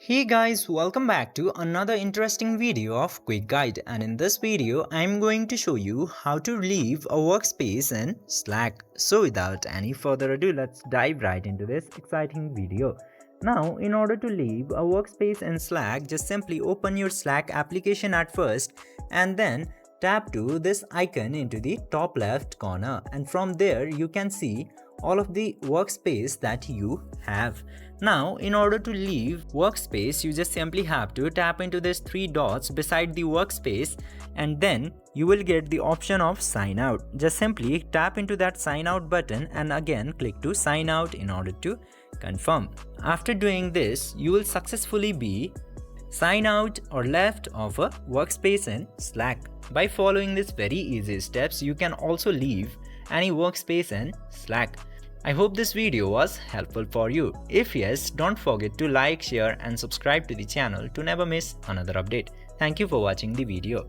Hey guys, welcome back to another interesting video of Quick Guide, and in this video I'm going to show you how to leave a workspace in Slack. So without any further ado, let's dive right into this exciting video. Now, in order to leave a workspace in Slack, just simply open your Slack application at first and then tap to this icon into the top left corner, and from there you can see all of the workspace that you have. Now, in order to leave workspace, you just simply have to tap into these three dots beside the workspace, and then you will get the option of sign out. Just simply tap into that sign out button and again click to sign out in order to confirm. After doing this, you will successfully be sign out or left of a workspace in Slack. By following these very easy steps, you can also leave any workspace in Slack. I hope this video was helpful for you. If yes, don't forget to like, share and subscribe to the channel to never miss another update. Thank you for watching the video.